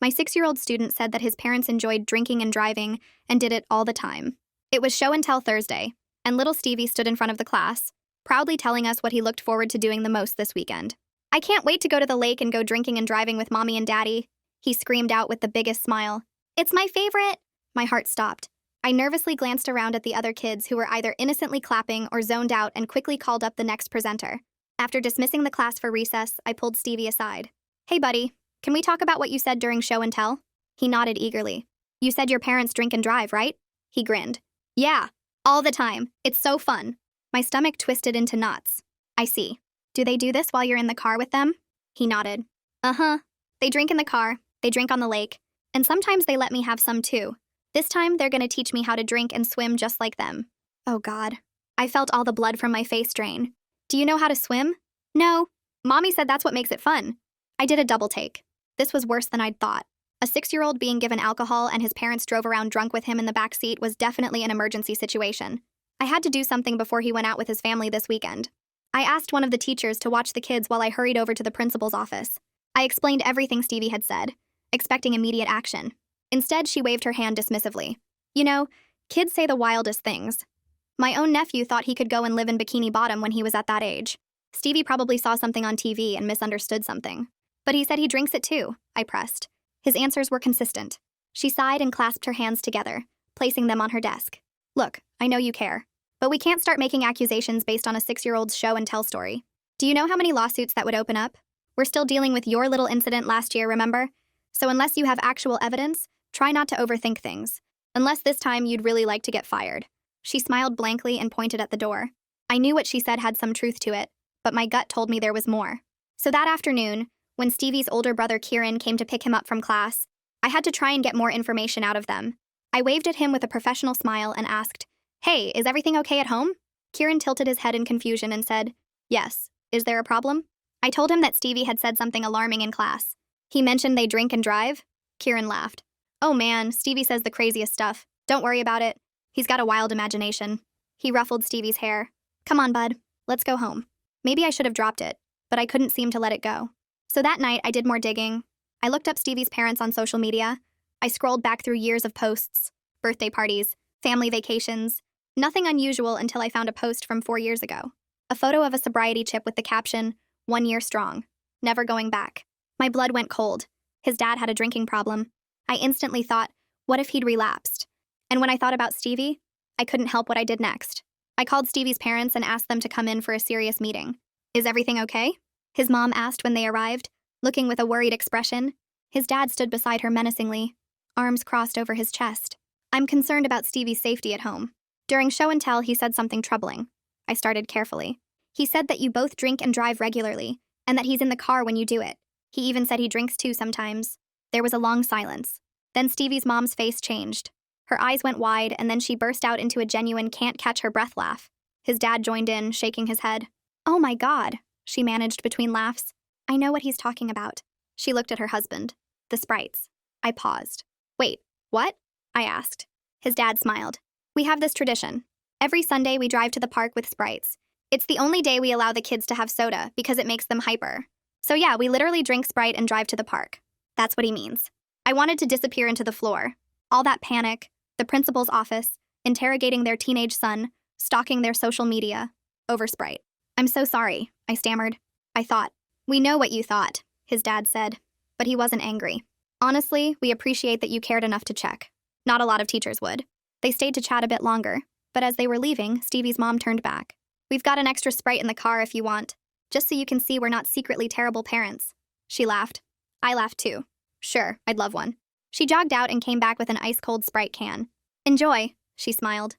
My 6-year-old student said that his parents enjoyed drinking and driving and did it all the time. It was show and tell Thursday, and little Stevie stood in front of the class, proudly telling us what he looked forward to doing the most this weekend. "I can't wait to go to the lake and go drinking and driving with Mommy and Daddy," he screamed out with the biggest smile. "It's my favorite!" My heart stopped. I nervously glanced around at the other kids who were either innocently clapping or zoned out and quickly called up the next presenter. After dismissing the class for recess, I pulled Stevie aside. "Hey, buddy, can we talk about what you said during show and tell?" He nodded eagerly. "You said your parents drink and drive, right?" He grinned. "Yeah, all the time. It's so fun." My stomach twisted into knots. "I see. Do they do this while you're in the car with them?" He nodded. "Uh-huh. They drink in the car, they drink on the lake, and sometimes they let me have some too. This time, they're gonna teach me how to drink and swim just like them." Oh God. I felt all the blood from my face drain. "Do you know how to swim?" "No. Mommy said that's what makes it fun." I did a double take. This was worse than I'd thought. A 6-year-old being given alcohol and his parents drove around drunk with him in the back seat was definitely an emergency situation. I had to do something before he went out with his family this weekend. I asked one of the teachers to watch the kids while I hurried over to the principal's office. I explained everything Stevie had said, expecting immediate action. Instead, she waved her hand dismissively. "You know, kids say the wildest things. My own nephew thought he could go and live in Bikini Bottom when he was at that age. Stevie probably saw something on TV and misunderstood something. But he said he drinks it too," I pressed. His answers were consistent. She sighed and clasped her hands together, placing them on her desk. "Look, I know you care, but we can't start making accusations based on a 6-year-old's show and tell story. Do you know how many lawsuits that would open up? We're still dealing with your little incident last year, remember? So unless you have actual evidence, try not to overthink things. Unless this time you'd really like to get fired." She smiled blankly and pointed at the door. I knew what she said had some truth to it, but my gut told me there was more. So that afternoon, when Stevie's older brother Kieran came to pick him up from class, I had to try and get more information out of them. I waved at him with a professional smile and asked, "Hey, is everything okay at home?" Kieran tilted his head in confusion and said, "Yes. Is there a problem?" I told him that Stevie had said something alarming in class. "He mentioned they drink and drive?" Kieran laughed. "Oh man, Stevie says the craziest stuff. Don't worry about it. He's got a wild imagination." He ruffled Stevie's hair. "Come on, bud. Let's go home." Maybe I should have dropped it, but I couldn't seem to let it go. So that night, I did more digging. I looked up Stevie's parents on social media. I scrolled back through years of posts, birthday parties, family vacations. Nothing unusual until I found a post from 4 years ago. A photo of a sobriety chip with the caption, "1 year strong. Never going back." My blood went cold. His dad had a drinking problem. I instantly thought, what if he'd relapsed? And when I thought about Stevie, I couldn't help what I did next. I called Stevie's parents and asked them to come in for a serious meeting. "Is everything okay?" his mom asked when they arrived, looking with a worried expression. His dad stood beside her menacingly, arms crossed over his chest. "I'm concerned about Stevie's safety at home. During show and tell, he said something troubling." I started carefully. "He said that you both drink and drive regularly, and that he's in the car when you do it. He even said he drinks too sometimes." There was a long silence. Then Stevie's mom's face changed. Her eyes went wide, and then she burst out into a genuine can't-catch-her-breath laugh. His dad joined in, shaking his head. "Oh my God," she managed between laughs. "I know what he's talking about." She looked at her husband. "The Sprites." I paused. "Wait, what?" I asked. His dad smiled. "We have this tradition. Every Sunday we drive to the park with Sprites. It's the only day we allow the kids to have soda because it makes them hyper. So yeah, we literally drink Sprite and drive to the park." That's what he means. I wanted to disappear into the floor. All that panic, the principal's office, interrogating their teenage son, stalking their social media, over Sprite. "I'm so sorry," I stammered. I thought. "We know what you thought," his dad said, but he wasn't angry. "Honestly, we appreciate that you cared enough to check. Not a lot of teachers would." They stayed to chat a bit longer, but as they were leaving, Stevie's mom turned back. "We've got an extra Sprite in the car if you want, just so you can see we're not secretly terrible parents." She laughed. I laughed too. "Sure, I'd love one." She jogged out and came back with an ice-cold Sprite can. "Enjoy," she smiled.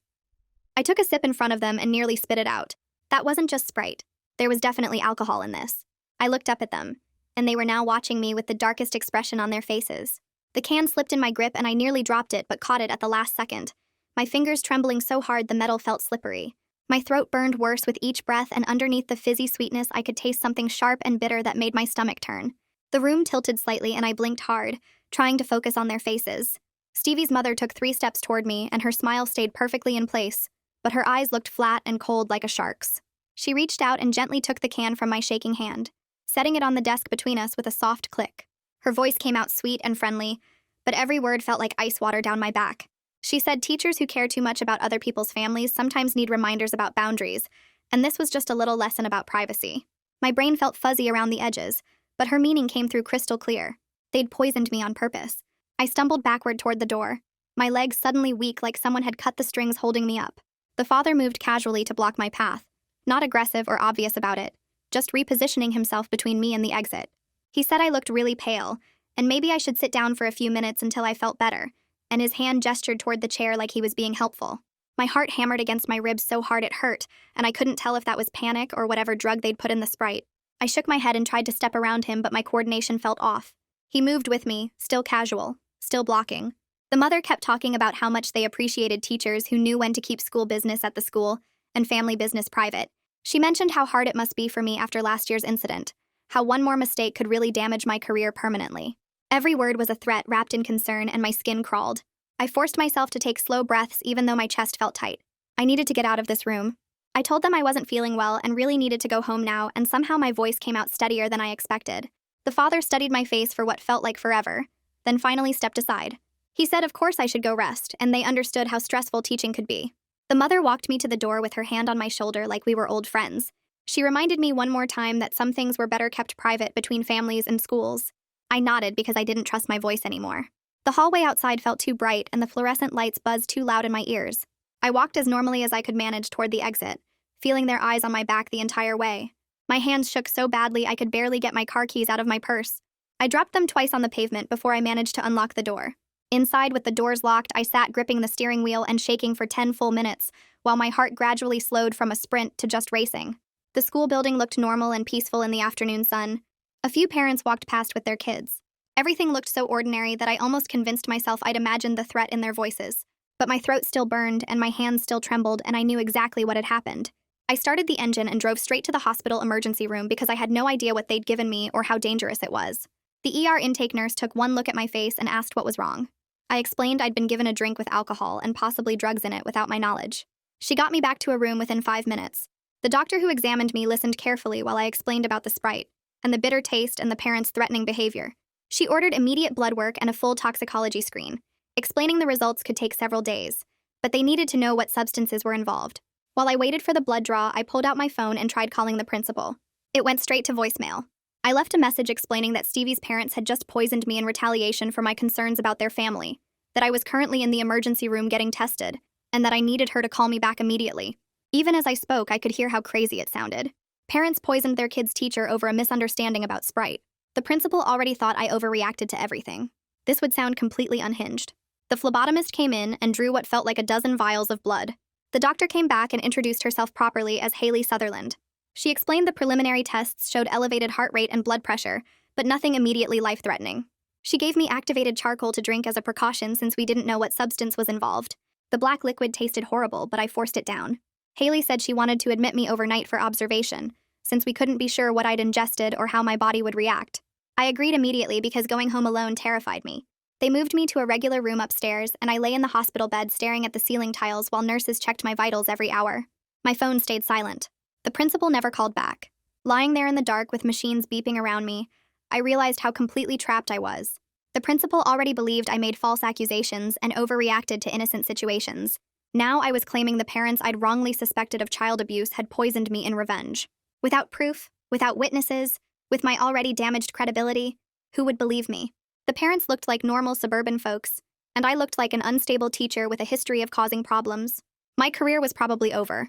I took a sip in front of them and nearly spit it out. That wasn't just Sprite. There was definitely alcohol in this. I looked up at them, and they were now watching me with the darkest expression on their faces. The can slipped in my grip and I nearly dropped it but caught it at the last second. My fingers trembling so hard the metal felt slippery. My throat burned worse with each breath, and underneath the fizzy sweetness I could taste something sharp and bitter that made my stomach turn. The room tilted slightly and I blinked hard, trying to focus on their faces. Stevie's mother took 3 steps toward me and her smile stayed perfectly in place, but her eyes looked flat and cold like a shark's. She reached out and gently took the can from my shaking hand, setting it on the desk between us with a soft click. Her voice came out sweet and friendly, but every word felt like ice water down my back. She said teachers who care too much about other people's families sometimes need reminders about boundaries, and this was just a little lesson about privacy. My brain felt fuzzy around the edges, but her meaning came through crystal clear. They'd poisoned me on purpose. I stumbled backward toward the door, my legs suddenly weak like someone had cut the strings holding me up. The father moved casually to block my path, not aggressive or obvious about it, just repositioning himself between me and the exit. He said I looked really pale, and maybe I should sit down for a few minutes until I felt better, and his hand gestured toward the chair like he was being helpful. My heart hammered against my ribs so hard it hurt, and I couldn't tell if that was panic or whatever drug they'd put in the Sprite. I shook my head and tried to step around him, but my coordination felt off. He moved with me, still casual, still blocking. The mother kept talking about how much they appreciated teachers who knew when to keep school business at the school and family business private. She mentioned how hard it must be for me after last year's incident, how one more mistake could really damage my career permanently. Every word was a threat wrapped in concern, and my skin crawled. I forced myself to take slow breaths even though my chest felt tight. I needed to get out of this room. I told them I wasn't feeling well and really needed to go home now, and somehow my voice came out steadier than I expected. The father studied my face for what felt like forever, then finally stepped aside. He said of course I should go rest, and they understood how stressful teaching could be. The mother walked me to the door with her hand on my shoulder like we were old friends. She reminded me one more time that some things were better kept private between families and schools. I nodded because I didn't trust my voice anymore. The hallway outside felt too bright and the fluorescent lights buzzed too loud in my ears. I walked as normally as I could manage toward the exit, feeling their eyes on my back the entire way. My hands shook so badly I could barely get my car keys out of my purse. I dropped them twice on the pavement before I managed to unlock the door. Inside, with the doors locked, I sat gripping the steering wheel and shaking for 10 full minutes, while my heart gradually slowed from a sprint to just racing. The school building looked normal and peaceful in the afternoon sun. A few parents walked past with their kids. Everything looked so ordinary that I almost convinced myself I'd imagined the threat in their voices. But my throat still burned and my hands still trembled, and I knew exactly what had happened. I started the engine and drove straight to the hospital emergency room because I had no idea what they'd given me or how dangerous it was. The ER intake nurse took one look at my face and asked what was wrong. I explained I'd been given a drink with alcohol and possibly drugs in it without my knowledge. She got me back to a room within 5 minutes. The doctor who examined me listened carefully while I explained about the Sprite, and the bitter taste and the parents' threatening behavior. She ordered immediate blood work and a full toxicology screen, explaining the results could take several days, but they needed to know what substances were involved. While I waited for the blood draw, I pulled out my phone and tried calling the principal. It went straight to voicemail. I left a message explaining that Stevie's parents had just poisoned me in retaliation for my concerns about their family, that I was currently in the emergency room getting tested, and that I needed her to call me back immediately. Even as I spoke, I could hear how crazy it sounded. Parents poisoned their kid's teacher over a misunderstanding about Sprite. The principal already thought I overreacted to everything. This would sound completely unhinged. The phlebotomist came in and drew what felt like a dozen vials of blood. The doctor came back and introduced herself properly as Haley Sutherland. She explained the preliminary tests showed elevated heart rate and blood pressure, but nothing immediately life-threatening. She gave me activated charcoal to drink as a precaution since we didn't know what substance was involved. The black liquid tasted horrible, but I forced it down. Haley said she wanted to admit me overnight for observation, since we couldn't be sure what I'd ingested or how my body would react. I agreed immediately because going home alone terrified me. They moved me to a regular room upstairs, and I lay in the hospital bed staring at the ceiling tiles while nurses checked my vitals every hour. My phone stayed silent. The principal never called back. Lying there in the dark with machines beeping around me, I realized how completely trapped I was. The principal already believed I made false accusations and overreacted to innocent situations. Now I was claiming the parents I'd wrongly suspected of child abuse had poisoned me in revenge. Without proof, without witnesses, with my already damaged credibility, who would believe me? The parents looked like normal suburban folks, and I looked like an unstable teacher with a history of causing problems. My career was probably over.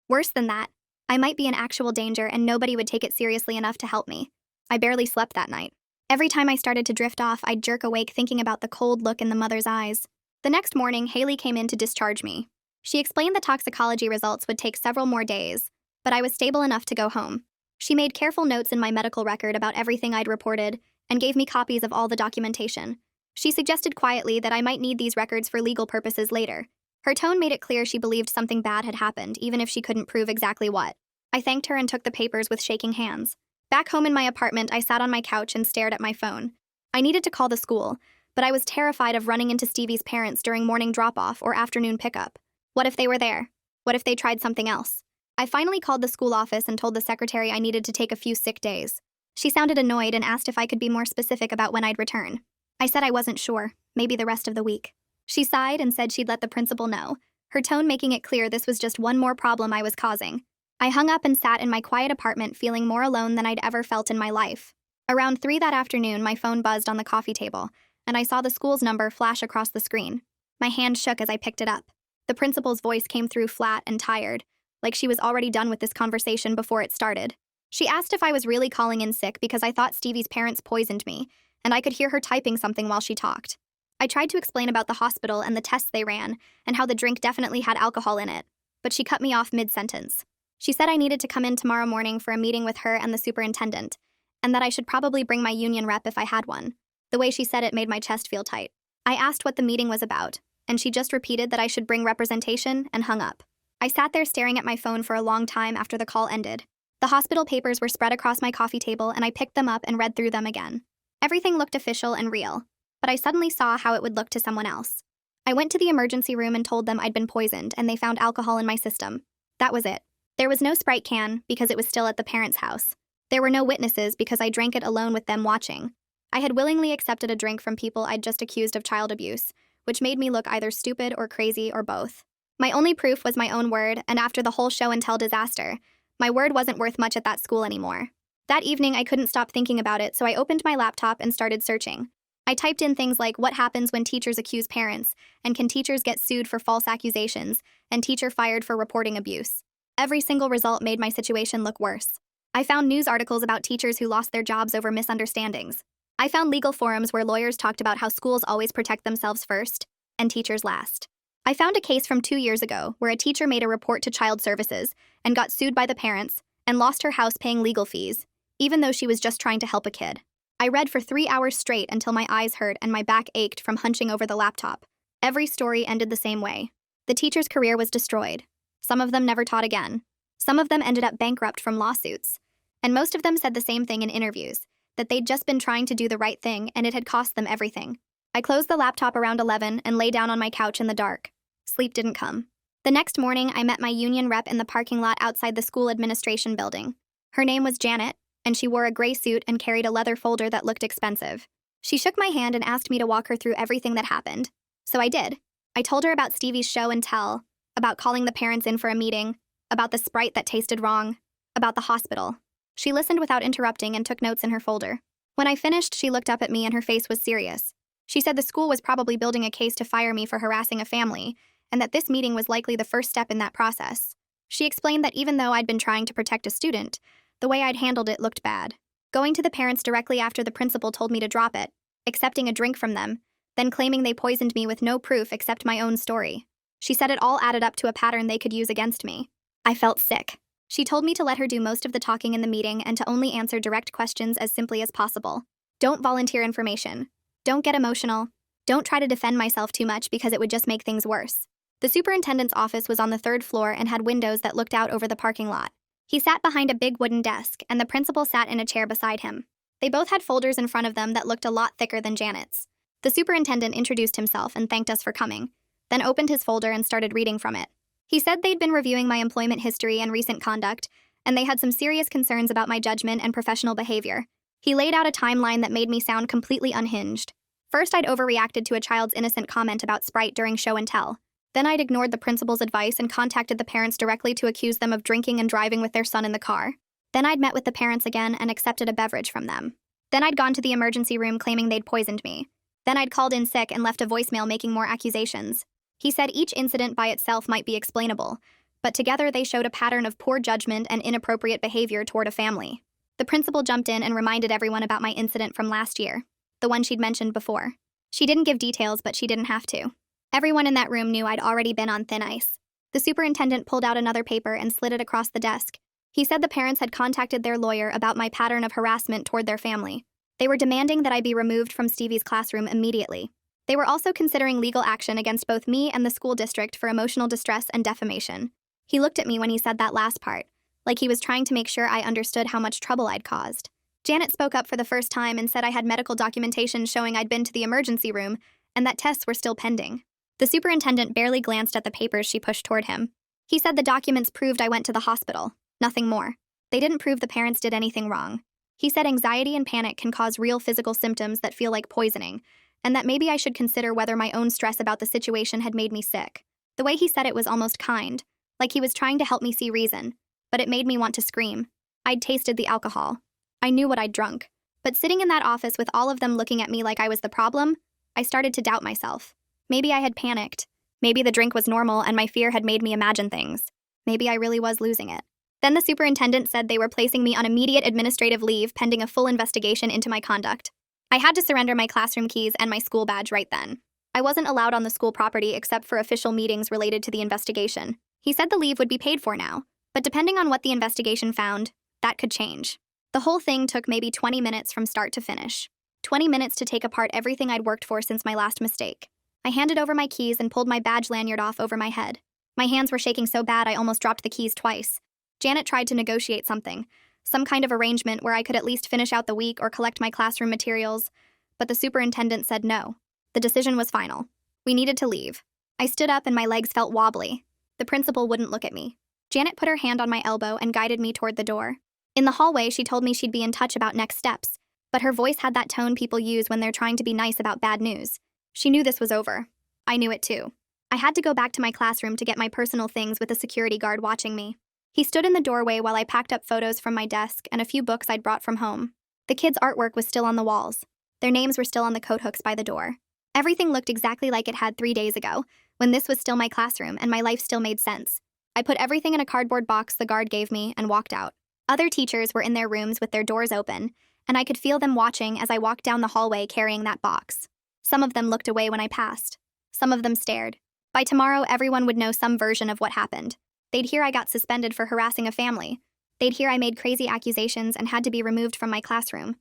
Worse than that, I might be in actual danger and nobody would take it seriously enough to help me. I barely slept that night. Every time I started to drift off, I'd jerk awake thinking about the cold look in the mother's eyes. The next morning, Haley came in to discharge me. She explained the toxicology results would take several more days, but I was stable enough to go home. She made careful notes in my medical record about everything I'd reported and gave me copies of all the documentation. She suggested quietly that I might need these records for legal purposes later. Her tone made it clear she believed something bad had happened, even if she couldn't prove exactly what. I thanked her and took the papers with shaking hands. Back home in my apartment, I sat on my couch and stared at my phone. I needed to call the school, but I was terrified of running into Stevie's parents during morning drop-off or afternoon pickup. What if they were there? What if they tried something else? I finally called the school office and told the secretary I needed to take a few sick days. She sounded annoyed and asked if I could be more specific about when I'd return. I said I wasn't sure, maybe the rest of the week. She sighed and said she'd let the principal know, her tone making it clear this was just one more problem I was causing. I hung up and sat in my quiet apartment feeling more alone than I'd ever felt in my life. Around 3 that afternoon, my phone buzzed on the coffee table, and I saw the school's number flash across the screen. My hand shook as I picked it up. The principal's voice came through flat and tired, like she was already done with this conversation before it started. She asked if I was really calling in sick because I thought Stevie's parents poisoned me, and I could hear her typing something while she talked. I tried to explain about the hospital and the tests they ran, and how the drink definitely had alcohol in it, but she cut me off mid-sentence. She said I needed to come in tomorrow morning for a meeting with her and the superintendent, and that I should probably bring my union rep if I had one. The way she said it made my chest feel tight. I asked what the meeting was about, and she just repeated that I should bring representation and hung up. I sat there staring at my phone for a long time after the call ended. The hospital papers were spread across my coffee table, and I picked them up and read through them again. Everything looked official and real, but I suddenly saw how it would look to someone else. I went to the emergency room and told them I'd been poisoned, and they found alcohol in my system. That was it. There was no Sprite can because it was still at the parents' house. There were no witnesses because I drank it alone with them watching. I had willingly accepted a drink from people I'd just accused of child abuse, which made me look either stupid or crazy or both. My only proof was my own word, and after the whole show and tell disaster, my word wasn't worth much at that school anymore. That evening, I couldn't stop thinking about it, so I opened my laptop and started searching. I typed in things like what happens when teachers accuse parents, and can teachers get sued for false accusations, and teacher fired for reporting abuse. Every single result made my situation look worse. I found news articles about teachers who lost their jobs over misunderstandings. I found legal forums where lawyers talked about how schools always protect themselves first, and teachers last. I found a case from 2 years ago where a teacher made a report to child services and got sued by the parents and lost her house paying legal fees, even though she was just trying to help a kid. I read for 3 hours straight until my eyes hurt and my back ached from hunching over the laptop. Every story ended the same way. The teacher's career was destroyed. Some of them never taught again. Some of them ended up bankrupt from lawsuits. And most of them said the same thing in interviews, that they'd just been trying to do the right thing and it had cost them everything. I closed the laptop around 11 and lay down on my couch in the dark. Sleep didn't come. The next morning, I met my union rep in the parking lot outside the school administration building. Her name was Janet, and she wore a gray suit and carried a leather folder that looked expensive. She shook my hand and asked me to walk her through everything that happened. So I did. I told her about Stevie's show and tell, about calling the parents in for a meeting, about the Sprite that tasted wrong, about the hospital. She listened without interrupting and took notes in her folder. When I finished, she looked up at me and her face was serious. She said the school was probably building a case to fire me for harassing a family, and that this meeting was likely the first step in that process. She explained that even though I'd been trying to protect a student, the way I'd handled it looked bad. Going to the parents directly after the principal told me to drop it, accepting a drink from them, then claiming they poisoned me with no proof except my own story. She said it all added up to a pattern they could use against me. I felt sick. She told me to let her do most of the talking in the meeting and to only answer direct questions as simply as possible. Don't volunteer information. Don't get emotional. Don't try to defend myself too much because it would just make things worse. The superintendent's office was on the 3rd floor and had windows that looked out over the parking lot. He sat behind a big wooden desk, and the principal sat in a chair beside him. They both had folders in front of them that looked a lot thicker than Janet's. The superintendent introduced himself and thanked us for coming, then opened his folder and started reading from it. He said they'd been reviewing my employment history and recent conduct, and they had some serious concerns about my judgment and professional behavior. He laid out a timeline that made me sound completely unhinged. First, I'd overreacted to a child's innocent comment about Sprite during show and tell. Then I'd ignored the principal's advice and contacted the parents directly to accuse them of drinking and driving with their son in the car. Then I'd met with the parents again and accepted a beverage from them. Then I'd gone to the emergency room claiming they'd poisoned me. Then I'd called in sick and left a voicemail making more accusations. He said each incident by itself might be explainable, but together they showed a pattern of poor judgment and inappropriate behavior toward a family. The principal jumped in and reminded everyone about my incident from last year, the one she'd mentioned before. She didn't give details, but she didn't have to. Everyone in that room knew I'd already been on thin ice. The superintendent pulled out another paper and slid it across the desk. He said the parents had contacted their lawyer about my pattern of harassment toward their family. They were demanding that I be removed from Stevie's classroom immediately. They were also considering legal action against both me and the school district for emotional distress and defamation. He looked at me when he said that last part, like he was trying to make sure I understood how much trouble I'd caused. Janet spoke up for the first time and said I had medical documentation showing I'd been to the emergency room and that tests were still pending. The superintendent barely glanced at the papers she pushed toward him. He said the documents proved I went to the hospital, nothing more. They didn't prove the parents did anything wrong. He said anxiety and panic can cause real physical symptoms that feel like poisoning, and that maybe I should consider whether my own stress about the situation had made me sick. The way he said it was almost kind, like he was trying to help me see reason, but it made me want to scream. I'd tasted the alcohol. I knew what I'd drunk. But sitting in that office with all of them looking at me like I was the problem, I started to doubt myself. Maybe I had panicked. Maybe the drink was normal and my fear had made me imagine things. Maybe I really was losing it. Then the superintendent said they were placing me on immediate administrative leave pending a full investigation into my conduct. I had to surrender my classroom keys and my school badge right then. I wasn't allowed on the school property except for official meetings related to the investigation. He said the leave would be paid for now, but depending on what the investigation found, that could change. The whole thing took maybe 20 minutes from start to finish. 20 minutes to take apart everything I'd worked for since my last mistake. I handed over my keys and pulled my badge lanyard off over my head. My hands were shaking so bad I almost dropped the keys twice. Janet tried to negotiate something, some kind of arrangement where I could at least finish out the week or collect my classroom materials, but the superintendent said no. The decision was final. We needed to leave. I stood up and my legs felt wobbly. The principal wouldn't look at me. Janet put her hand on my elbow and guided me toward the door. In the hallway, she told me she'd be in touch about next steps, but her voice had that tone people use when they're trying to be nice about bad news. She knew this was over. I knew it too. I had to go back to my classroom to get my personal things with a security guard watching me. He stood in the doorway while I packed up photos from my desk and a few books I'd brought from home. The kids' artwork was still on the walls. Their names were still on the coat hooks by the door. Everything looked exactly like it had 3 days ago, when this was still my classroom and my life still made sense. I put everything in a cardboard box the guard gave me and walked out. Other teachers were in their rooms with their doors open, and I could feel them watching as I walked down the hallway carrying that box. Some of them looked away when I passed. Some of them stared. By tomorrow, everyone would know some version of what happened. They'd hear I got suspended for harassing a family. They'd hear I made crazy accusations and had to be removed from my classroom.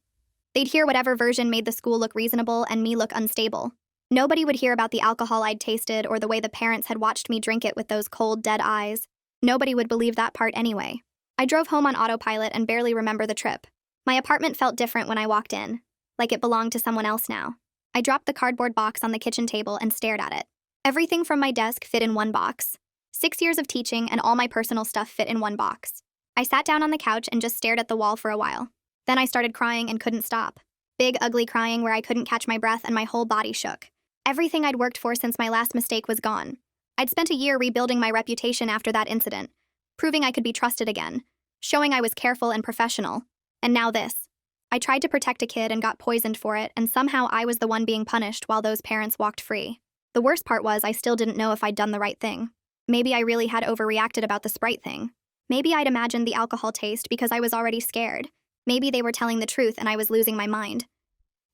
They'd hear whatever version made the school look reasonable and me look unstable. Nobody would hear about the alcohol I'd tasted or the way the parents had watched me drink it with those cold, dead eyes. Nobody would believe that part anyway. I drove home on autopilot and barely remember the trip. My apartment felt different when I walked in, like it belonged to someone else now. I dropped the cardboard box on the kitchen table and stared at it. Everything from my desk fit in one box. 6 years of teaching and all my personal stuff fit in one box. I sat down on the couch and just stared at the wall for a while. Then I started crying and couldn't stop. Big, ugly crying where I couldn't catch my breath and my whole body shook. Everything I'd worked for since my last mistake was gone. I'd spent a year rebuilding my reputation after that incident, proving I could be trusted again, showing I was careful and professional. And now this. I tried to protect a kid and got poisoned for it, and somehow I was the one being punished while those parents walked free. The worst part was I still didn't know if I'd done the right thing. Maybe I really had overreacted about the Sprite thing. Maybe I'd imagined the alcohol taste because I was already scared. Maybe they were telling the truth and I was losing my mind.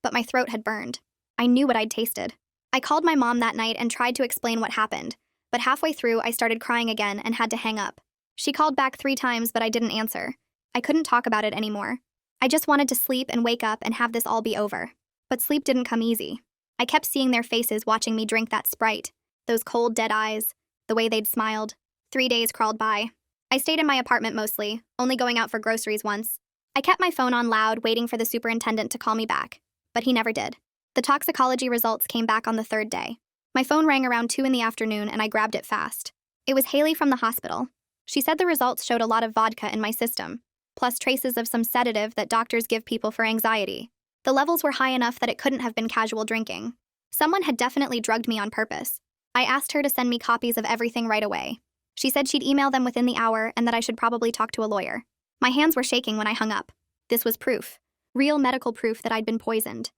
But my throat had burned. I knew what I'd tasted. I called my mom that night and tried to explain what happened, but halfway through I started crying again and had to hang up. She called back 3 times, but I didn't answer. I couldn't talk about it anymore. I just wanted to sleep and wake up and have this all be over. But sleep didn't come easy. I kept seeing their faces watching me drink that Sprite, those cold, dead eyes, the way they'd smiled. 3 days crawled by. I stayed in my apartment mostly, only going out for groceries once. I kept my phone on loud, waiting for the superintendent to call me back, but he never did. The toxicology results came back on the 3rd day. My phone rang around 2 in the afternoon and I grabbed it fast. It was Haley from the hospital. She said the results showed a lot of vodka in my system, plus traces of some sedative that doctors give people for anxiety. The levels were high enough that it couldn't have been casual drinking. Someone had definitely drugged me on purpose. I asked her to send me copies of everything right away. She said she'd email them within the hour and that I should probably talk to a lawyer. My hands were shaking when I hung up. This was proof. Real medical proof that I'd been poisoned.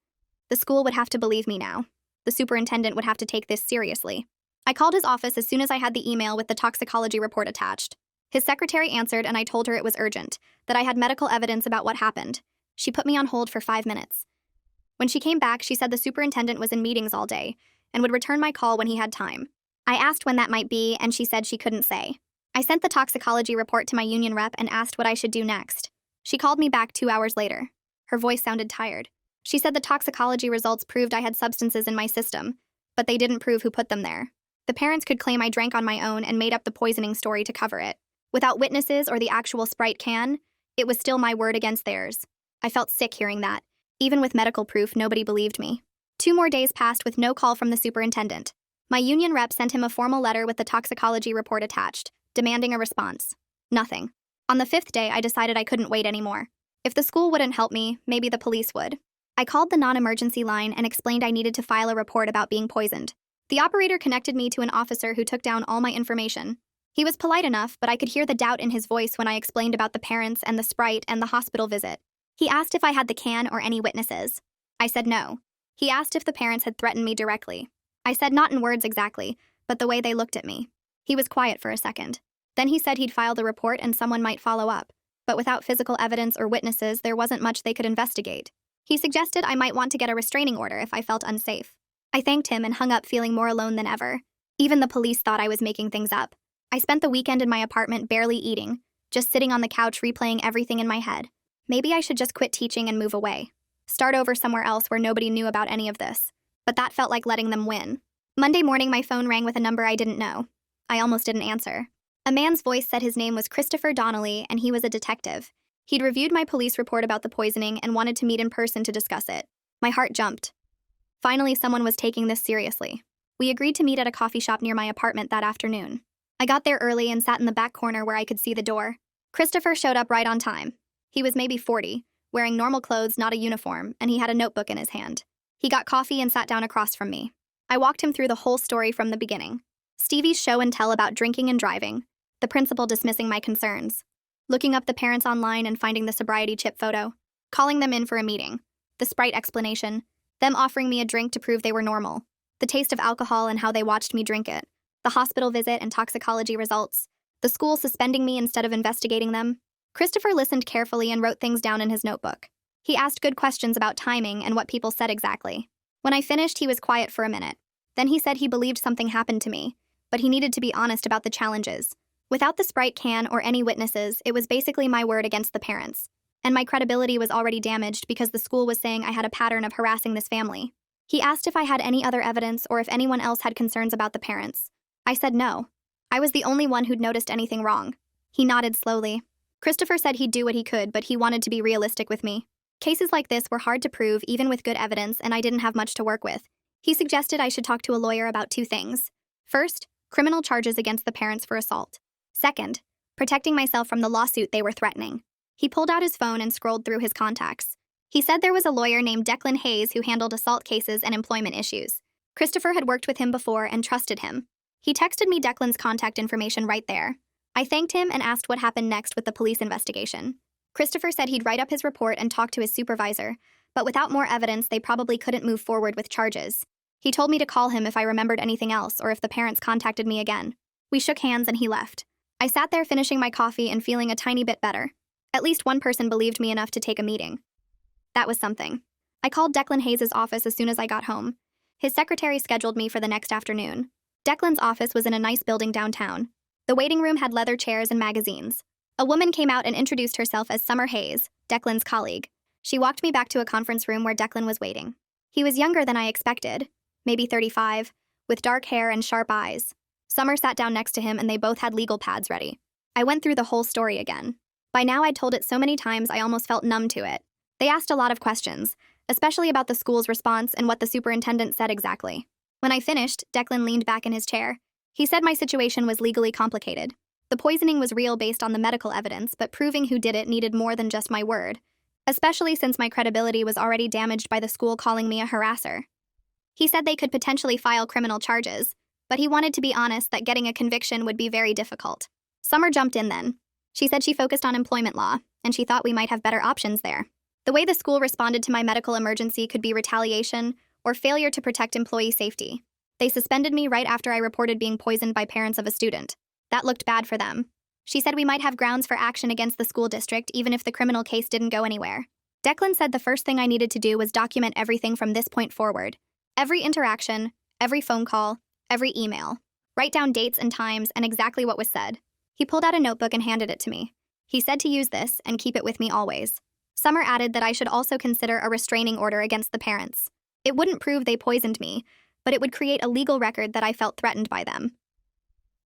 The school would have to believe me now. The superintendent would have to take this seriously. I called his office as soon as I had the email with the toxicology report attached. His secretary answered and I told her it was urgent, that I had medical evidence about what happened. She put me on hold for 5 minutes. When she came back, she said the superintendent was in meetings all day and would return my call when he had time. I asked when that might be, and she said she couldn't say. I sent the toxicology report to my union rep and asked what I should do next. She called me back 2 hours later. Her voice sounded tired. She said the toxicology results proved I had substances in my system, but they didn't prove who put them there. The parents could claim I drank on my own and made up the poisoning story to cover it. Without witnesses or the actual Sprite can, it was still my word against theirs. I felt sick hearing that. Even with medical proof, nobody believed me. 2 more days passed with no call from the superintendent. My union rep sent him a formal letter with the toxicology report attached, demanding a response. Nothing. On the 5th day, I decided I couldn't wait anymore. If the school wouldn't help me, maybe the police would. I called the non-emergency line and explained I needed to file a report about being poisoned. The operator connected me to an officer who took down all my information. He was polite enough, but I could hear the doubt in his voice when I explained about the parents and the Sprite and the hospital visit. He asked if I had the can or any witnesses. I said no. He asked if the parents had threatened me directly. I said not in words exactly, but the way they looked at me. He was quiet for a second. Then he said he'd file the report and someone might follow up. But without physical evidence or witnesses, there wasn't much they could investigate. He suggested I might want to get a restraining order if I felt unsafe. I thanked him and hung up feeling more alone than ever. Even the police thought I was making things up. I spent the weekend in my apartment barely eating, just sitting on the couch replaying everything in my head. Maybe I should just quit teaching and move away. Start over somewhere else where nobody knew about any of this. But that felt like letting them win. Monday morning, my phone rang with a number I didn't know. I almost didn't answer. A man's voice said his name was Christopher Donnelly and he was a detective. He'd reviewed my police report about the poisoning and wanted to meet in person to discuss it. My heart jumped. Finally, someone was taking this seriously. We agreed to meet at a coffee shop near my apartment that afternoon. I got there early and sat in the back corner where I could see the door. Christopher showed up right on time. He was maybe 40, wearing normal clothes, not a uniform, and he had a notebook in his hand. He got coffee and sat down across from me. I walked him through the whole story from the beginning. Stevie's show and tell about drinking and driving, the principal dismissing my concerns, looking up the parents online and finding the sobriety chip photo, calling them in for a meeting, the Sprite explanation, them offering me a drink to prove they were normal, the taste of alcohol and how they watched me drink it, the hospital visit and toxicology results, the school suspending me instead of investigating them. Christopher listened carefully and wrote things down in his notebook. He asked good questions about timing and what people said exactly. When I finished, he was quiet for a minute. Then he said he believed something happened to me, but he needed to be honest about the challenges. Without the Sprite can or any witnesses, it was basically my word against the parents. And my credibility was already damaged because the school was saying I had a pattern of harassing this family. He asked if I had any other evidence or if anyone else had concerns about the parents. I said no. I was the only one who'd noticed anything wrong. He nodded slowly. Christopher said he'd do what he could, but he wanted to be realistic with me. Cases like this were hard to prove even with good evidence, and I didn't have much to work with. He suggested I should talk to a lawyer about two things. First, criminal charges against the parents for assault. Second, protecting myself from the lawsuit they were threatening. He pulled out his phone and scrolled through his contacts. He said there was a lawyer named Declan Hayes who handled assault cases and employment issues. Christopher had worked with him before and trusted him. He texted me Declan's contact information right there. I thanked him and asked what happened next with the police investigation. Christopher said he'd write up his report and talk to his supervisor, but without more evidence, they probably couldn't move forward with charges. He told me to call him if I remembered anything else or if the parents contacted me again. We shook hands and he left. I sat there finishing my coffee and feeling a tiny bit better. At least one person believed me enough to take a meeting. That was something. I called Declan Hayes' office as soon as I got home. His secretary scheduled me for the next afternoon. Declan's office was in a nice building downtown. The waiting room had leather chairs and magazines. A woman came out and introduced herself as Summer Hayes, Declan's colleague. She walked me back to a conference room where Declan was waiting. He was younger than I expected, maybe 35, with dark hair and sharp eyes. Summer sat down next to him and they both had legal pads ready. I went through the whole story again. By now I'd told it so many times I almost felt numb to it. They asked a lot of questions, especially about the school's response and what the superintendent said exactly. When I finished, Declan leaned back in his chair. He said my situation was legally complicated. The poisoning was real based on the medical evidence, but proving who did it needed more than just my word, especially since my credibility was already damaged by the school calling me a harasser. He said they could potentially file criminal charges, but he wanted to be honest that getting a conviction would be very difficult. Summer jumped in then. She said she focused on employment law, and she thought we might have better options there. The way the school responded to my medical emergency could be retaliation or failure to protect employee safety. They suspended me right after I reported being poisoned by parents of a student. That looked bad for them. She said we might have grounds for action against the school district even if the criminal case didn't go anywhere. Declan said the first thing I needed to do was document everything from this point forward. Every interaction, every phone call, every email. Write down dates and times and exactly what was said. He pulled out a notebook and handed it to me. He said to use this and keep it with me always. Summer added that I should also consider a restraining order against the parents. It wouldn't prove they poisoned me, but it would create a legal record that I felt threatened by them.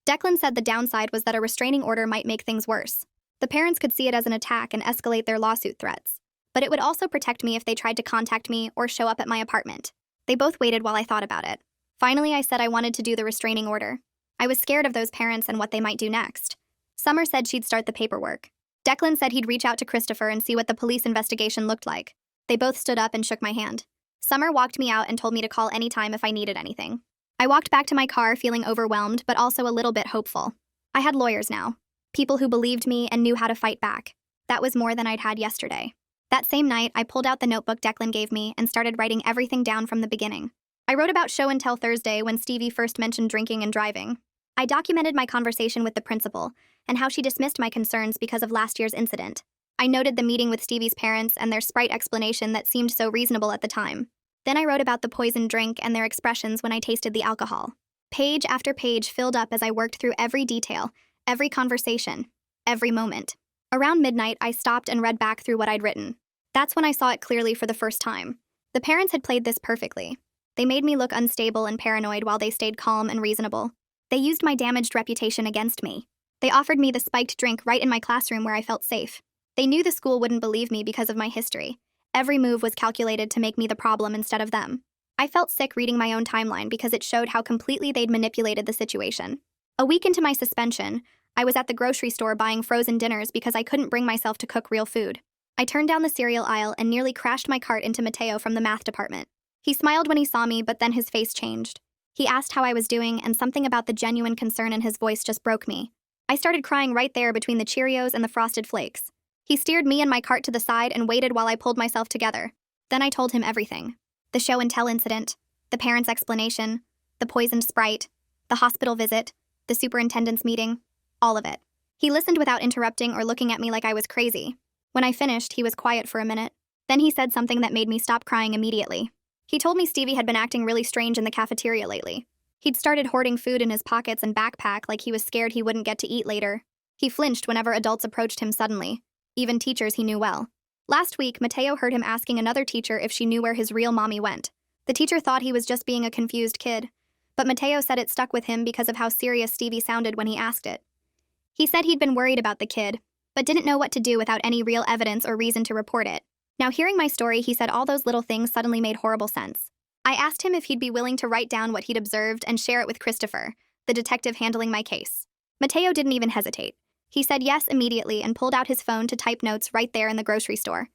Declan said the downside was that a restraining order might make things worse. The parents could see it as an attack and escalate their lawsuit threats. But it would also protect me if they tried to contact me or show up at my apartment. They both waited while I thought about it. Finally, I said I wanted to do the restraining order. I was scared of those parents and what they might do next. Summer said she'd start the paperwork. Declan said he'd reach out to Christopher and see what the police investigation looked like. They both stood up and shook my hand. Summer walked me out and told me to call anytime if I needed anything. I walked back to my car feeling overwhelmed, but also a little bit hopeful. I had lawyers now. People who believed me and knew how to fight back. That was more than I'd had yesterday. That same night, I pulled out the notebook Declan gave me and started writing everything down from the beginning. I wrote about show and tell Thursday when Stevie first mentioned drinking and driving. I documented my conversation with the principal and how she dismissed my concerns because of last year's incident. I noted the meeting with Stevie's parents and their sprite explanation that seemed so reasonable at the time. Then I wrote about the poisoned drink and their expressions when I tasted the alcohol. Page after page filled up as I worked through every detail, every conversation, every moment. Around midnight, I stopped and read back through what I'd written. That's when I saw it clearly for the first time. The parents had played this perfectly. They made me look unstable and paranoid while they stayed calm and reasonable. They used my damaged reputation against me. They offered me the spiked drink right in my classroom where I felt safe. They knew the school wouldn't believe me because of my history. Every move was calculated to make me the problem instead of them. I felt sick reading my own timeline because it showed how completely they'd manipulated the situation. A week into my suspension, I was at the grocery store buying frozen dinners because I couldn't bring myself to cook real food. I turned down the cereal aisle and nearly crashed my cart into Mateo from the math department. He smiled when he saw me, but then his face changed. He asked how I was doing, and something about the genuine concern in his voice just broke me. I started crying right there between the Cheerios and the Frosted Flakes. He steered me and my cart to the side and waited while I pulled myself together. Then I told him everything. The show and tell incident, the parents' explanation, the poisoned Sprite, the hospital visit, the superintendent's meeting, all of it. He listened without interrupting or looking at me like I was crazy. When I finished, he was quiet for a minute. Then he said something that made me stop crying immediately. He told me Stevie had been acting really strange in the cafeteria lately. He'd started hoarding food in his pockets and backpack like he was scared he wouldn't get to eat later. He flinched whenever adults approached him suddenly, even teachers he knew well. Last week, Mateo heard him asking another teacher if she knew where his real mommy went. The teacher thought he was just being a confused kid, but Mateo said it stuck with him because of how serious Stevie sounded when he asked it. He said he'd been worried about the kid, but didn't know what to do without any real evidence or reason to report it. Now, hearing my story, he said all those little things suddenly made horrible sense. I asked him if he'd be willing to write down what he'd observed and share it with Christopher, the detective handling my case. Mateo didn't even hesitate. He said yes immediately and pulled out his phone to type notes right there in the grocery store.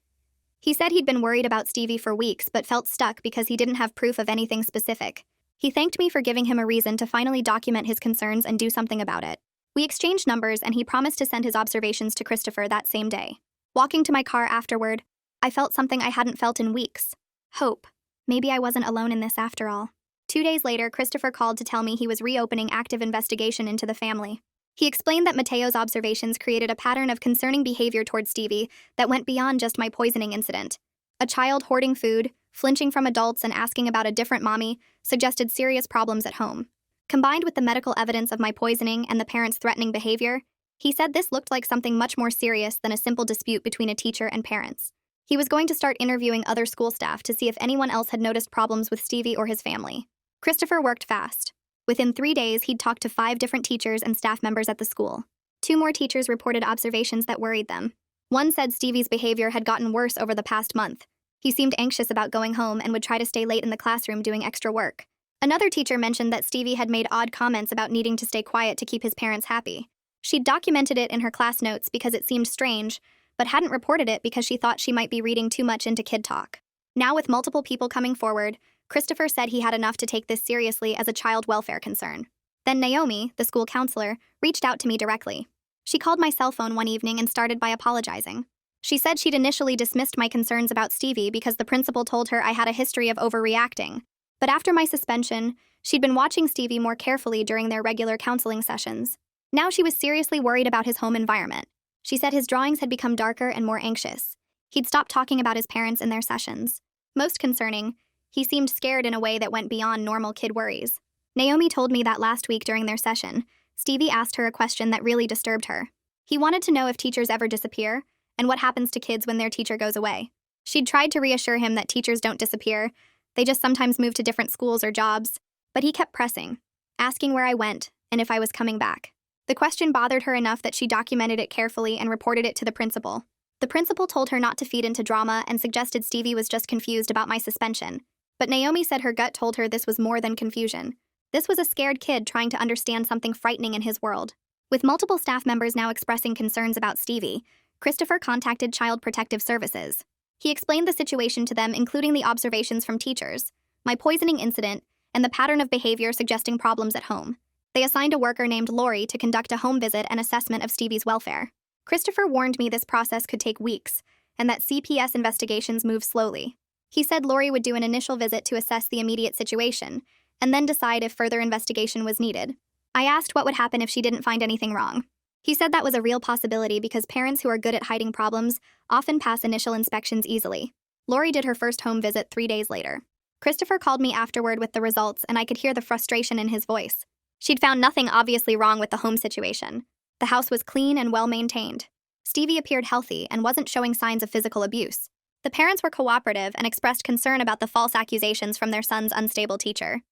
He said he'd been worried about Stevie for weeks but felt stuck because he didn't have proof of anything specific. He thanked me for giving him a reason to finally document his concerns and do something about it. We exchanged numbers and he promised to send his observations to Christopher that same day. Walking to my car afterward, I felt something I hadn't felt in weeks. Hope. Maybe I wasn't alone in this after all. 2 days later, Christopher called to tell me he was reopening active investigation into the family. He explained that Mateo's observations created a pattern of concerning behavior towards Stevie that went beyond just my poisoning incident. A child hoarding food, flinching from adults, and asking about a different mommy suggested serious problems at home. Combined with the medical evidence of my poisoning and the parents' threatening behavior, he said this looked like something much more serious than a simple dispute between a teacher and parents. He was going to start interviewing other school staff to see if anyone else had noticed problems with Stevie or his family. Christopher worked fast. Within 3 days, he'd talked to 5 different teachers and staff members at the school. 2 more teachers reported observations that worried them. One said Stevie's behavior had gotten worse over the past month. He seemed anxious about going home and would try to stay late in the classroom doing extra work. Another teacher mentioned that Stevie had made odd comments about needing to stay quiet to keep his parents happy. She'd documented it in her class notes because it seemed strange, but hadn't reported it because she thought she might be reading too much into kid talk. Now, with multiple people coming forward, Christopher said he had enough to take this seriously as a child welfare concern. Then Naomi, the school counselor, reached out to me directly. She called my cell phone one evening and started by apologizing. She said she'd initially dismissed my concerns about Stevie because the principal told her I had a history of overreacting. But after my suspension, she'd been watching Stevie more carefully during their regular counseling sessions. Now she was seriously worried about his home environment. She said his drawings had become darker and more anxious. He'd stopped talking about his parents in their sessions. Most concerning, he seemed scared in a way that went beyond normal kid worries. Naomi told me that last week during their session, Stevie asked her a question that really disturbed her. He wanted to know if teachers ever disappear, and what happens to kids when their teacher goes away. She'd tried to reassure him that teachers don't disappear, they just sometimes move to different schools or jobs, but he kept pressing, asking where I went and if I was coming back. The question bothered her enough that she documented it carefully and reported it to the principal. The principal told her not to feed into drama and suggested Stevie was just confused about my suspension. But Naomi said her gut told her this was more than confusion. This was a scared kid trying to understand something frightening in his world. With multiple staff members now expressing concerns about Stevie, Christopher contacted Child Protective Services. He explained the situation to them, including the observations from teachers, my poisoning incident, and the pattern of behavior suggesting problems at home. They assigned a worker named Lori to conduct a home visit and assessment of Stevie's welfare. Christopher warned me this process could take weeks, and that CPS investigations move slowly. He said Lori would do an initial visit to assess the immediate situation, and then decide if further investigation was needed. I asked what would happen if she didn't find anything wrong. He said that was a real possibility because parents who are good at hiding problems often pass initial inspections easily. Lori did her first home visit 3 days later. Christopher called me afterward with the results, and I could hear the frustration in his voice. She'd found nothing obviously wrong with the home situation. The house was clean and well-maintained. Stevie appeared healthy and wasn't showing signs of physical abuse. The parents were cooperative and expressed concern about the false accusations from their son's unstable teacher.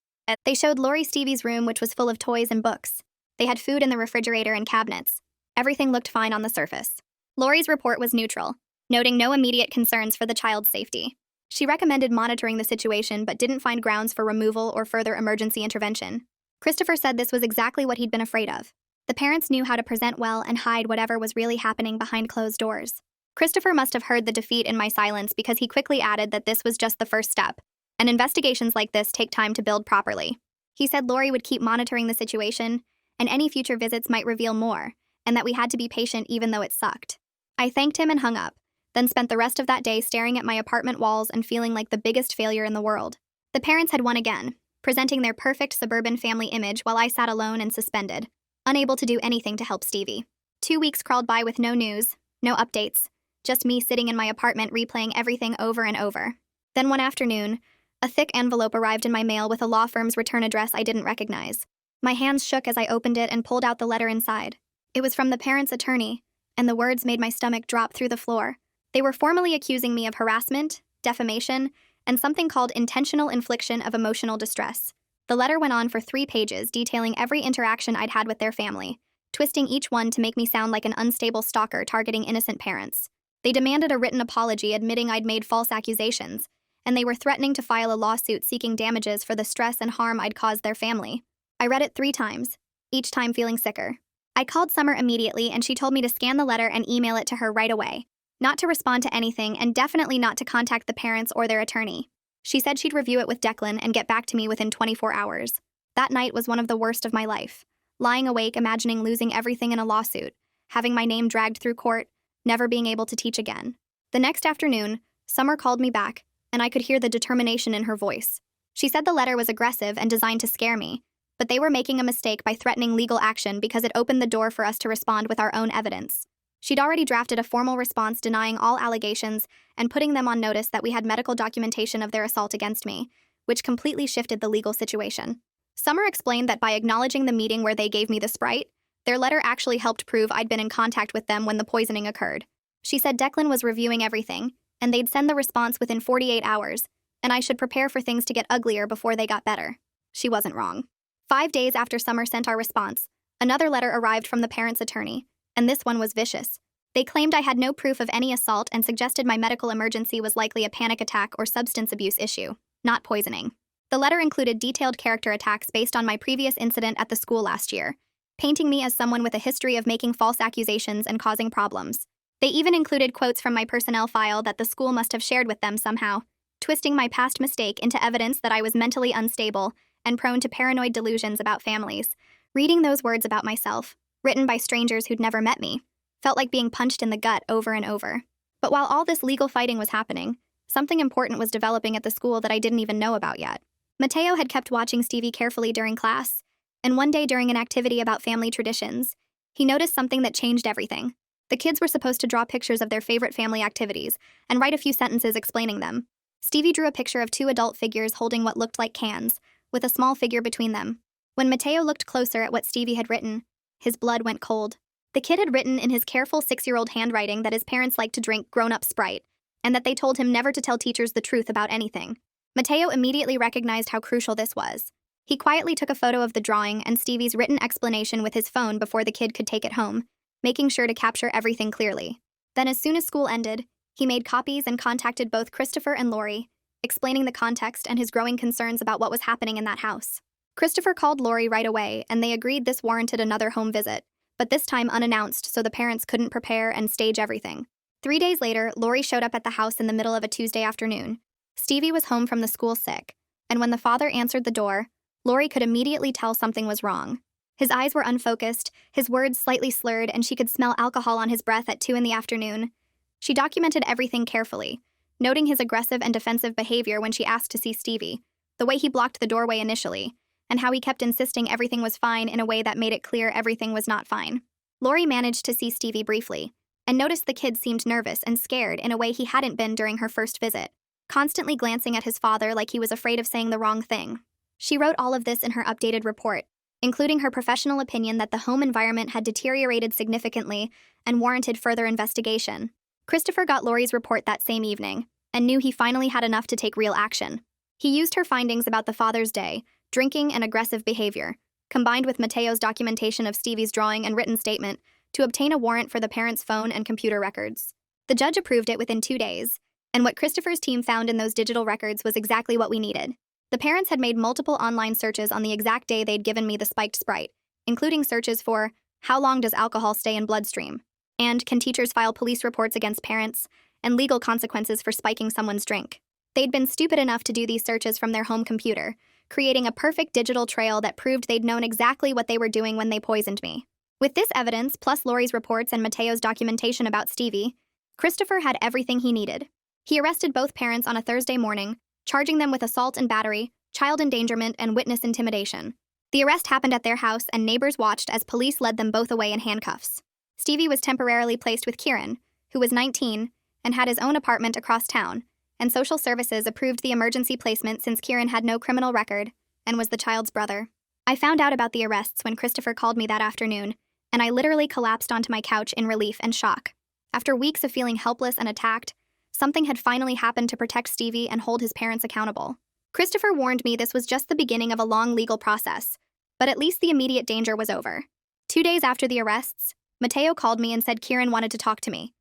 They showed Lori Stevie's room, which was full of toys and books. They had food in the refrigerator and cabinets. Everything looked fine on the surface. Lori's report was neutral, noting no immediate concerns for the child's safety. She recommended monitoring the situation but didn't find grounds for removal or further emergency intervention. Christopher said this was exactly what he'd been afraid of. The parents knew how to present well and hide whatever was really happening behind closed doors. Christopher must have heard the defeat in my silence because he quickly added that this was just the first step, and investigations like this take time to build properly. He said Lori would keep monitoring the situation, and any future visits might reveal more, and that we had to be patient even though it sucked. I thanked him and hung up, then spent the rest of that day staring at my apartment walls and feeling like the biggest failure in the world. The parents had won again, presenting their perfect suburban family image while I sat alone and suspended, unable to do anything to help Stevie. 2 weeks crawled by with no news, no updates, just me sitting in my apartment replaying everything over and over. Then one afternoon, a thick envelope arrived in my mail with a law firm's return address I didn't recognize. My hands shook as I opened it and pulled out the letter inside. It was from the parents' attorney, and the words made my stomach drop through the floor. They were formally accusing me of harassment, defamation, and something called intentional infliction of emotional distress. The letter went on for 3 pages, detailing every interaction I'd had with their family, twisting each one to make me sound like an unstable stalker targeting innocent parents. They demanded a written apology admitting I'd made false accusations, and they were threatening to file a lawsuit seeking damages for the stress and harm I'd caused their family. I read it 3 times, each time feeling sicker. I called Summer immediately, and she told me to scan the letter and email it to her right away, not to respond to anything, and definitely not to contact the parents or their attorney. She said she'd review it with Declan and get back to me within 24 hours. That night was one of the worst of my life, lying awake imagining losing everything in a lawsuit, having my name dragged through court, never being able to teach again. The next afternoon, Summer called me back, and I could hear the determination in her voice. She said the letter was aggressive and designed to scare me, but they were making a mistake by threatening legal action because it opened the door for us to respond with our own evidence. She'd already drafted a formal response denying all allegations and putting them on notice that we had medical documentation of their assault against me, which completely shifted the legal situation. Summer explained that by acknowledging the meeting where they gave me the Sprite, their letter actually helped prove I'd been in contact with them when the poisoning occurred. She said Declan was reviewing everything, and they'd send the response within 48 hours, and I should prepare for things to get uglier before they got better. She wasn't wrong. 5 days after Summer sent our response, another letter arrived from the parents' attorney, and this one was vicious. They claimed I had no proof of any assault and suggested my medical emergency was likely a panic attack or substance abuse issue, not poisoning. The letter included detailed character attacks based on my previous incident at the school last year, painting me as someone with a history of making false accusations and causing problems. They even included quotes from my personnel file that the school must have shared with them somehow, twisting my past mistake into evidence that I was mentally unstable and prone to paranoid delusions about families. Reading those words about myself, written by strangers who'd never met me, felt like being punched in the gut over and over. But while all this legal fighting was happening, something important was developing at the school that I didn't even know about yet. Mateo had kept watching Stevie carefully during class, and one day during an activity about family traditions, he noticed something that changed everything. The kids were supposed to draw pictures of their favorite family activities and write a few sentences explaining them. Stevie drew a picture of 2 adult figures holding what looked like cans, with a small figure between them. When Mateo looked closer at what Stevie had written, his blood went cold. The kid had written in his careful 6-year-old handwriting that his parents liked to drink grown-up Sprite, and that they told him never to tell teachers the truth about anything. Mateo immediately recognized how crucial this was. He quietly took a photo of the drawing and Stevie's written explanation with his phone before the kid could take it home, making sure to capture everything clearly. Then as soon as school ended, he made copies and contacted both Christopher and Lori, explaining the context and his growing concerns about what was happening in that house. Christopher called Lori right away, and they agreed this warranted another home visit, but this time unannounced so the parents couldn't prepare and stage everything. 3 days later, Lori showed up at the house in the middle of a Tuesday afternoon. Stevie was home from the school sick, and when the father answered the door, Lori could immediately tell something was wrong. His eyes were unfocused, his words slightly slurred, and she could smell alcohol on his breath at 2 in the afternoon. She documented everything carefully, noting his aggressive and defensive behavior when she asked to see Stevie, the way he blocked the doorway initially, and how he kept insisting everything was fine in a way that made it clear everything was not fine. Lori managed to see Stevie briefly, and noticed the kid seemed nervous and scared in a way he hadn't been during her first visit, constantly glancing at his father like he was afraid of saying the wrong thing. She wrote all of this in her updated report, including her professional opinion that the home environment had deteriorated significantly and warranted further investigation. Christopher got Lori's report that same evening, and knew he finally had enough to take real action. He used her findings about the father's day, drinking and aggressive behavior, combined with Mateo's documentation of Stevie's drawing and written statement, to obtain a warrant for the parents' phone and computer records. The judge approved it within 2 days, and what Christopher's team found in those digital records was exactly what we needed. The parents had made multiple online searches on the exact day they'd given me the spiked Sprite, including searches for, how long does alcohol stay in bloodstream? And, can teachers file police reports against parents? And legal consequences for spiking someone's drink. They'd been stupid enough to do these searches from their home computer, creating a perfect digital trail that proved they'd known exactly what they were doing when they poisoned me. With this evidence, plus Lori's reports and Mateo's documentation about Stevie, Christopher had everything he needed. He arrested both parents on a Thursday morning, charging them with assault and battery, child endangerment, and witness intimidation. The arrest happened at their house, and neighbors watched as police led them both away in handcuffs. Stevie was temporarily placed with Kieran, who was 19, and had his own apartment across town, and social services approved the emergency placement since Kieran had no criminal record and was the child's brother. I found out about the arrests when Christopher called me that afternoon, and I literally collapsed onto my couch in relief and shock. After weeks of feeling helpless and attacked, something had finally happened to protect Stevie and hold his parents accountable. Christopher warned me this was just the beginning of a long legal process, but at least the immediate danger was over. 2 days after the arrests, Mateo called me and said Kieran wanted to talk to me.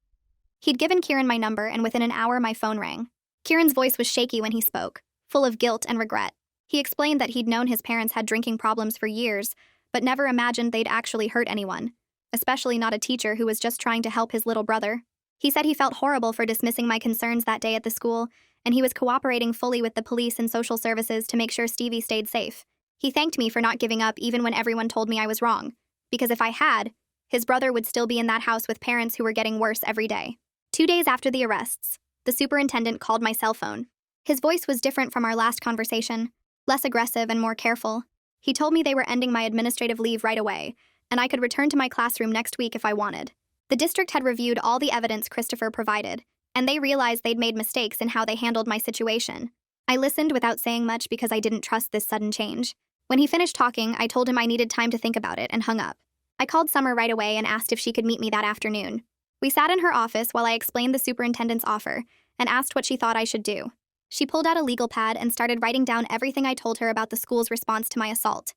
He'd given Kieran my number, and within an hour my phone rang. Kieran's voice was shaky when he spoke, full of guilt and regret. He explained that he'd known his parents had drinking problems for years, but never imagined they'd actually hurt anyone, especially not a teacher who was just trying to help his little brother. He said he felt horrible for dismissing my concerns that day at the school, and he was cooperating fully with the police and social services to make sure Stevie stayed safe. He thanked me for not giving up even when everyone told me I was wrong, because if I had, his brother would still be in that house with parents who were getting worse every day. 2 days after the arrests, the superintendent called my cell phone. His voice was different from our last conversation, less aggressive and more careful. He told me they were ending my administrative leave right away, and I could return to my classroom next week if I wanted. The district had reviewed all the evidence Christopher provided, and they realized they'd made mistakes in how they handled my situation. I listened without saying much because I didn't trust this sudden change. When he finished talking, I told him I needed time to think about it and hung up. I called Summer right away and asked if she could meet me that afternoon. We sat in her office while I explained the superintendent's offer and asked what she thought I should do. She pulled out a legal pad and started writing down everything I told her about the school's response to my assault.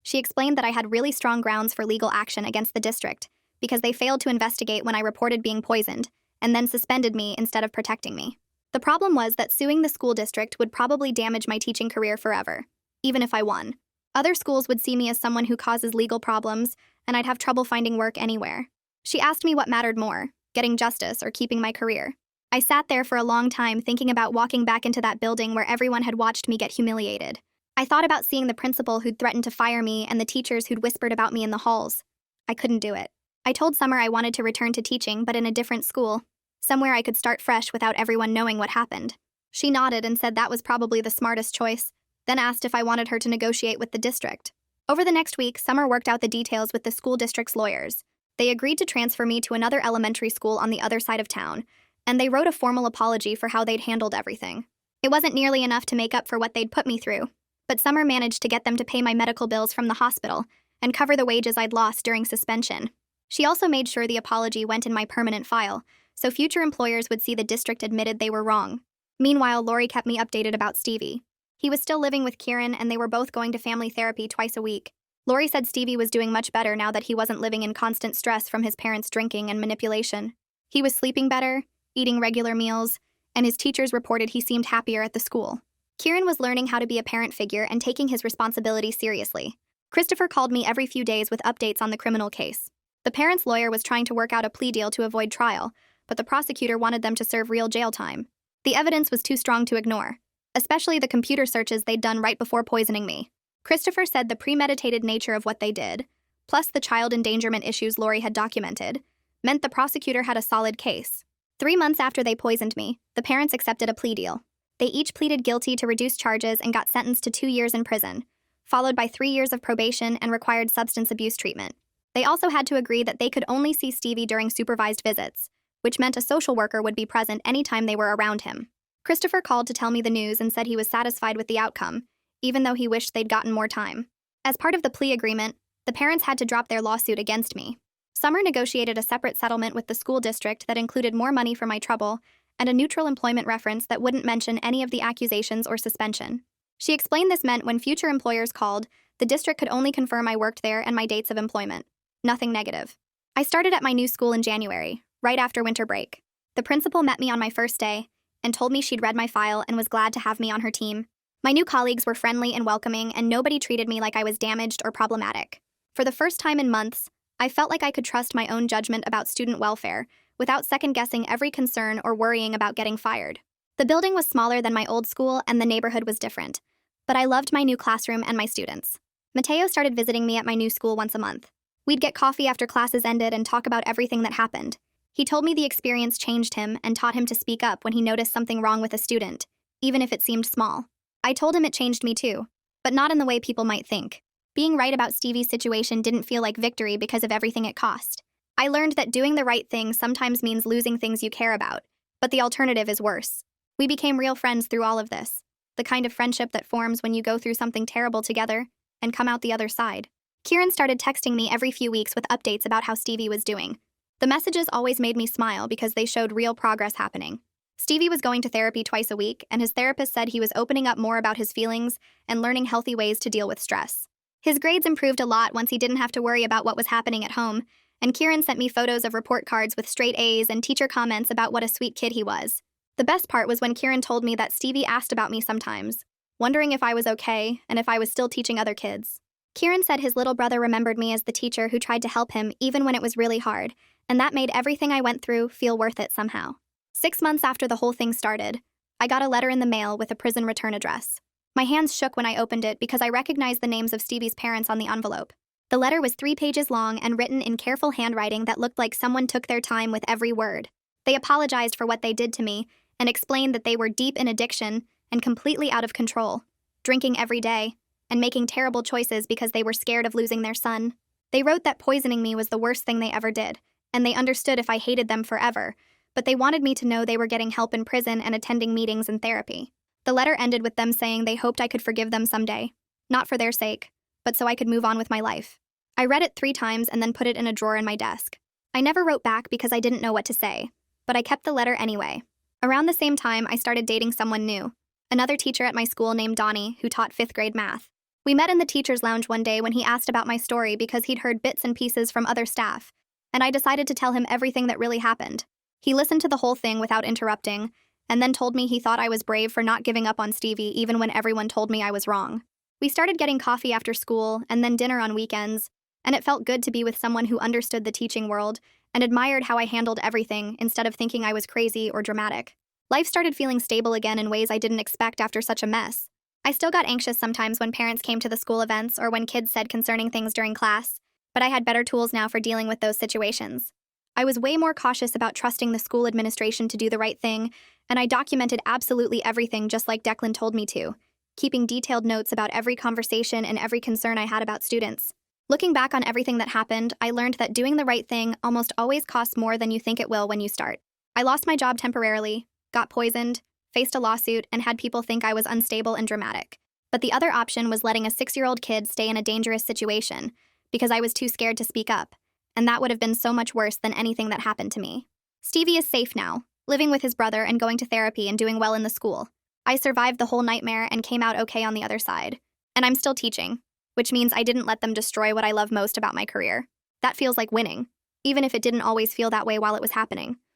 She explained that I had really strong grounds for legal action against the district because they failed to investigate when I reported being poisoned and then suspended me instead of protecting me. The problem was that suing the school district would probably damage my teaching career forever, even if I won. Other schools would see me as someone who causes legal problems, and I'd have trouble finding work anywhere. She asked me what mattered more, getting justice or keeping my career. I sat there for a long time thinking about walking back into that building where everyone had watched me get humiliated. I thought about seeing the principal who'd threatened to fire me and the teachers who'd whispered about me in the halls. I couldn't do it. I told Summer I wanted to return to teaching, but in a different school, somewhere I could start fresh without everyone knowing what happened. She nodded and said that was probably the smartest choice, then asked if I wanted her to negotiate with the district. Over the next week, Summer worked out the details with the school district's lawyers. They agreed to transfer me to another elementary school on the other side of town, and they wrote a formal apology for how they'd handled everything. It wasn't nearly enough to make up for what they'd put me through, but Summer managed to get them to pay my medical bills from the hospital and cover the wages I'd lost during suspension. She also made sure the apology went in my permanent file, so future employers would see the district admitted they were wrong. Meanwhile, Lori kept me updated about Stevie. He was still living with Kieran, and they were both going to family therapy twice a week. Lori said Stevie was doing much better now that he wasn't living in constant stress from his parents' drinking and manipulation. He was sleeping better, eating regular meals, and his teachers reported he seemed happier at the school. Kieran was learning how to be a parent figure and taking his responsibility seriously. Christopher called me every few days with updates on the criminal case. The parents' lawyer was trying to work out a plea deal to avoid trial, but the prosecutor wanted them to serve real jail time. The evidence was too strong to ignore, especially the computer searches they'd done right before poisoning me. Christopher said the premeditated nature of what they did, plus the child endangerment issues Lori had documented, meant the prosecutor had a solid case. 3 months after they poisoned me, the parents accepted a plea deal. They each pleaded guilty to reduced charges and got sentenced to 2 years in prison, followed by 3 years of probation and required substance abuse treatment. They also had to agree that they could only see Stevie during supervised visits, which meant a social worker would be present anytime they were around him. Christopher called to tell me the news and said he was satisfied with the outcome, even though he wished they'd gotten more time. As part of the plea agreement, the parents had to drop their lawsuit against me. Summer negotiated a separate settlement with the school district that included more money for my trouble and a neutral employment reference that wouldn't mention any of the accusations or suspension. She explained this meant when future employers called, the district could only confirm I worked there and my dates of employment. Nothing negative. I started at my new school in January, right after winter break. The principal met me on my first day and told me she'd read my file and was glad to have me on her team. My new colleagues were friendly and welcoming, and nobody treated me like I was damaged or problematic. For the first time in months, I felt like I could trust my own judgment about student welfare without second-guessing every concern or worrying about getting fired. The building was smaller than my old school and the neighborhood was different, but I loved my new classroom and my students. Mateo started visiting me at my new school once a month. We'd get coffee after classes ended and talk about everything that happened. He told me the experience changed him and taught him to speak up when he noticed something wrong with a student, even if it seemed small. I told him it changed me too, but not in the way people might think. Being right about Stevie's situation didn't feel like victory because of everything it cost. I learned that doing the right thing sometimes means losing things you care about, but the alternative is worse. We became real friends through all of this, the kind of friendship that forms when you go through something terrible together and come out the other side. Kieran started texting me every few weeks with updates about how Stevie was doing. The messages always made me smile because they showed real progress happening. Stevie was going to therapy twice a week, and his therapist said he was opening up more about his feelings and learning healthy ways to deal with stress. His grades improved a lot once he didn't have to worry about what was happening at home, and Kieran sent me photos of report cards with straight A's and teacher comments about what a sweet kid he was. The best part was when Kieran told me that Stevie asked about me sometimes, wondering if I was okay and if I was still teaching other kids. Kieran said his little brother remembered me as the teacher who tried to help him even when it was really hard, and that made everything I went through feel worth it somehow. 6 months after the whole thing started, I got a letter in the mail with a prison return address. My hands shook when I opened it because I recognized the names of Stevie's parents on the envelope. The letter was 3 pages long and written in careful handwriting that looked like someone took their time with every word. They apologized for what they did to me and explained that they were deep in addiction and completely out of control, drinking every day, and making terrible choices because they were scared of losing their son. They wrote that poisoning me was the worst thing they ever did, and they understood if I hated them forever, but they wanted me to know they were getting help in prison and attending meetings and therapy. The letter ended with them saying they hoped I could forgive them someday, not for their sake, but so I could move on with my life. I read it 3 times and then put it in a drawer in my desk. I never wrote back because I didn't know what to say, but I kept the letter anyway. Around the same time, I started dating someone new, another teacher at my school named Donnie who taught 5th grade math. We met in the teacher's lounge one day when he asked about my story because he'd heard bits and pieces from other staff, and I decided to tell him everything that really happened. He listened to the whole thing without interrupting, and then told me he thought I was brave for not giving up on Stevie even when everyone told me I was wrong. We started getting coffee after school and then dinner on weekends, and it felt good to be with someone who understood the teaching world and admired how I handled everything instead of thinking I was crazy or dramatic. Life started feeling stable again in ways I didn't expect after such a mess. I still got anxious sometimes when parents came to the school events or when kids said concerning things during class, but I had better tools now for dealing with those situations. I was way more cautious about trusting the school administration to do the right thing, and I documented absolutely everything just like Declan told me to, keeping detailed notes about every conversation and every concern I had about students. Looking back on everything that happened, I learned that doing the right thing almost always costs more than you think it will when you start. I lost my job temporarily, got poisoned, faced a lawsuit, and had people think I was unstable and dramatic. But the other option was letting a 6-year-old kid stay in a dangerous situation because I was too scared to speak up, and that would have been so much worse than anything that happened to me. Stevie is safe now, living with his brother and going to therapy and doing well in the school. I survived the whole nightmare and came out okay on the other side. And I'm still teaching, which means I didn't let them destroy what I love most about my career. That feels like winning, even if it didn't always feel that way while it was happening.